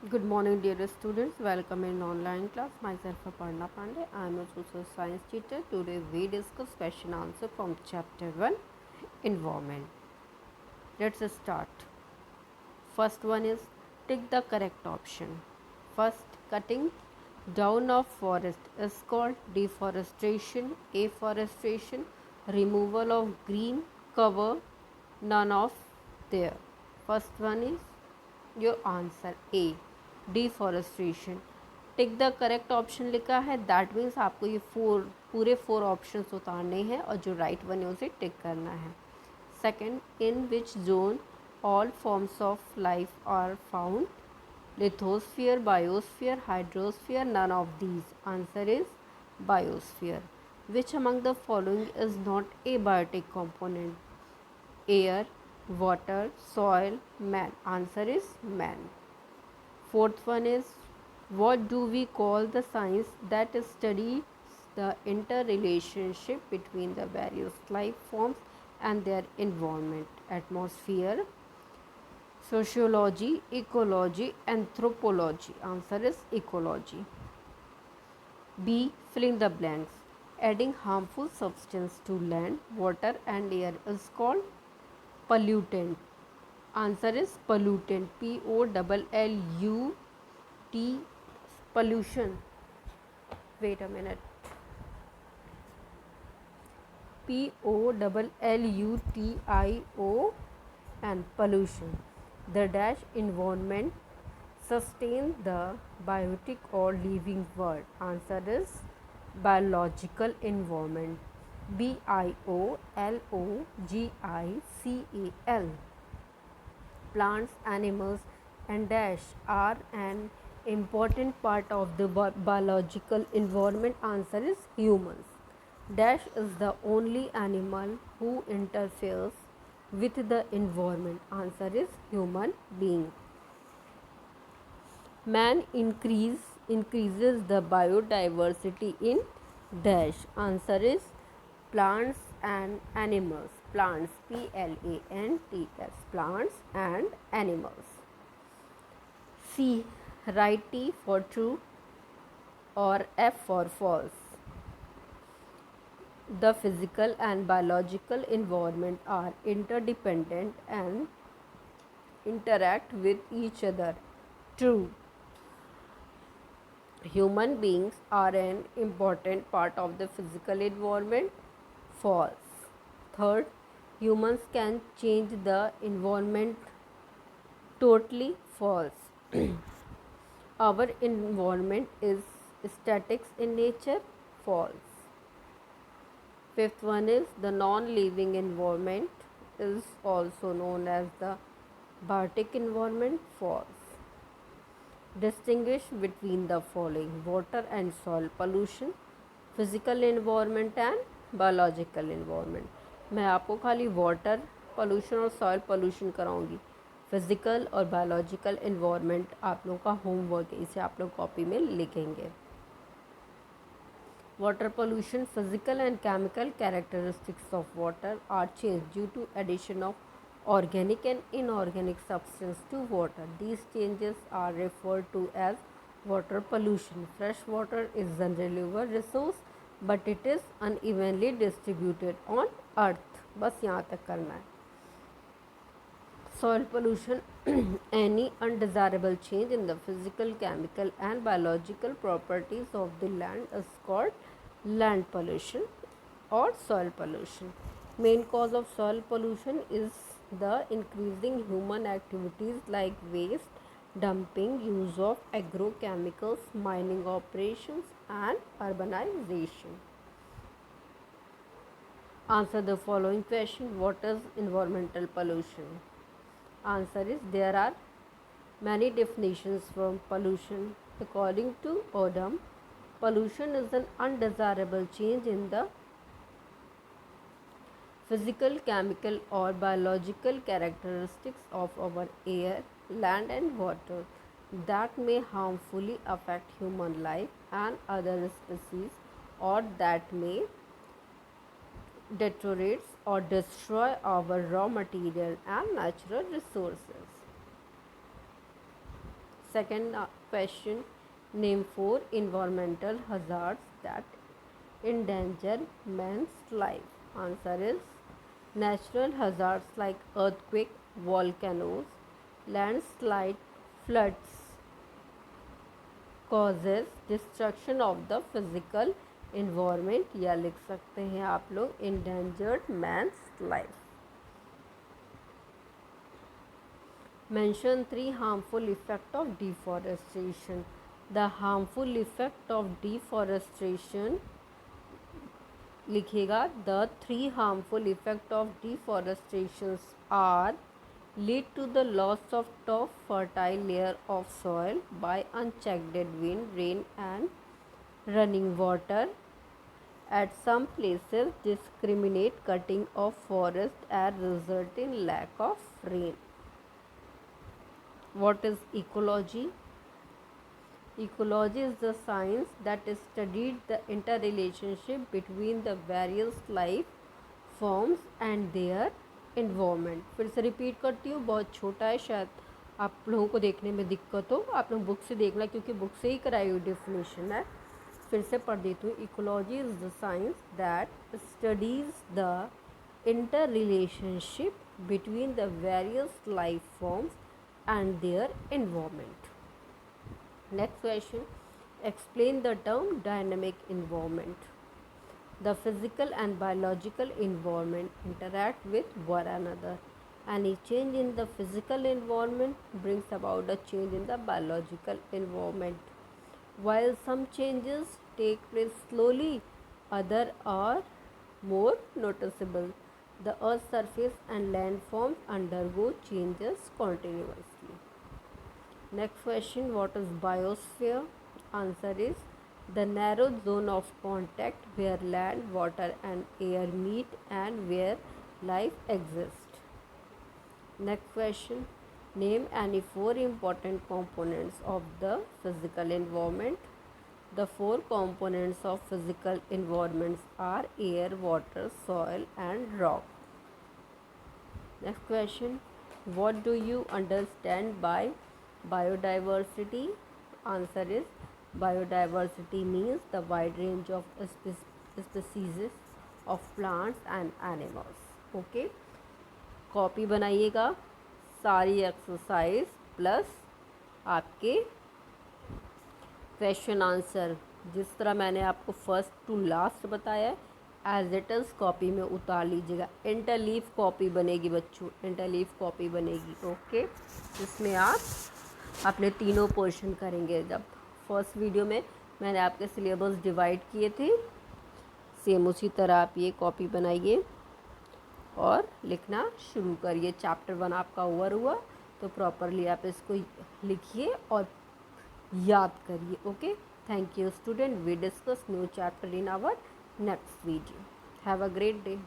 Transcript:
Good morning, dear students. Welcome in online class. Myself Aparna Pandey. I am a social science teacher. Today we discuss question answer from chapter 1 Environment. Let's start. First one is tick the correct option. First, cutting down of forest is called deforestation, afforestation, removal of green cover, none of there. First one is your answer A deforestation. Tick the correct option लिखा है that means आपको ये पूरे four options उतारने हैं और जो right one है उसे टिक करना है. Second, in which zone all forms of life are found? Lithosphere, biosphere, hydrosphere, none of these. Answer is biosphere. Which among the following is not a biotic component? Air, water, soil, man. Answer is man. Fourth one is what do we call the science that studies the interrelationship between the various life forms and their environment? Atmosphere, sociology, ecology, anthropology. Answer is ecology. B. Fill in the blanks. Adding harmful substance to land, water and air is called pollutant. Answer is pollutant. P-O-L-L-U-T pollution. Wait a minute. Pollution pollution. The dash environment sustain the biotic or living world. Answer is biological environment. BIOLOGICAL. Plants, animals and dash are an important part of the biological environment. Answer is humans. Dash is the only animal who interferes with the environment. Answer is human being. Man increases the biodiversity in dash. Answer is plants and animals. Plants, PLANTS, plants and animals. C. Write T for true or F for false. The physical and biological environment are interdependent and interact with each other. True. Human beings are an important part of the physical environment. False. Third, humans can change the environment. Totally false. Our environment is static in nature. False. Fifth one is the non-living environment is also known as the biotic environment. False. Distinguish between the following: water and soil pollution, physical environment and biological environment. मैं आपको खाली water pollution और soil pollution कराऊंगी. Physical और biological environment आप लोगों का homework है, इसे आप लोग कॉपी में लिखेंगे. Water pollution. Physical and chemical characteristics of water are changed due to addition of organic and inorganic substance to water. These changes are referred to as water pollution. Fresh water is generally a resource but it is unevenly distributed on earth. बस यहाँ तक करना है. Soil pollution. Any undesirable change in the physical, chemical and biological properties of the land is called land pollution or soil pollution. Main cause of soil pollution is the increasing human activities like waste dumping, use of agrochemicals, mining operations and urbanization. Answer the following question. What is environmental pollution? Answer is there are many definitions for pollution. According to Odum, pollution is an undesirable change in the physical, chemical or biological characteristics of our air, land and water that may harmfully affect human life and other species or that may deteriorate or destroy our raw material and natural resources. Second question, name 4 environmental hazards that endanger man's life. Answer is natural hazards like earthquake, volcanoes, landslide, floods causes destruction of the physical environment, या लिख सकते हैं आप लोग endangered man's life. Mention 3 harmful effect of deforestation. The harmful effect of deforestation लिखेगा the 3 harmful effect of deforestation are lead to the loss of top fertile layer of soil by unchecked wind, rain and running water. At some places discriminate cutting of forest and result in lack of rain. What is ecology? Ecology is the science that studied the interrelationship between the various life forms and their environment. फिर से repeat करती हूँ, बहुत छोटा है, शायद आप लोगों को देखने में दिक्कत हो, आप लोग बुक से देखना क्योंकि बुक से ही कराई हुई डेफिनेशन है. फिर से पढ़ देती हूँ. Ecology is the science that studies the inter relationship between the various life forms and their environment. Next question, explain the term dynamic environment. The physical and biological environment interact with one another. Any change in the physical environment brings about a change in the biological environment. While some changes take place slowly, others are more noticeable. The earth's surface and landforms undergo changes continuously. Next question, what is biosphere? Answer is the narrow zone of contact where land, water and air meet and where life exists. Next question, name any 4 important components of the physical environment. The 4 components of physical environments are air, water, soil and rock. Next question, what do you understand by biodiversity? Answer is biodiversity means the wide range of species of plants and animals. Okay, copy बनाइएगा, सारी exercise plus आपके question answer जिस तरह मैंने आपको first to last बताया as it is copy में उतार लीजिएगा. इंटरलीफ कॉपी बनेगी बच्चों, इंटरलीफ कॉपी बनेगी. ओके, जिसमें आप अपने तीनों पोर्शन करेंगे. जब फर्स्ट वीडियो में मैंने आपके सिलेबस डिवाइड किए थे, सेम उसी तरह आप ये कॉपी बनाइए और लिखना शुरू करिए. चैप्टर 1 आपका ओवर हुआ तो प्रॉपरली आप इसको लिखिए और याद करिए. Okay, thank you student. We discuss new chapter in our next video. Have a great day.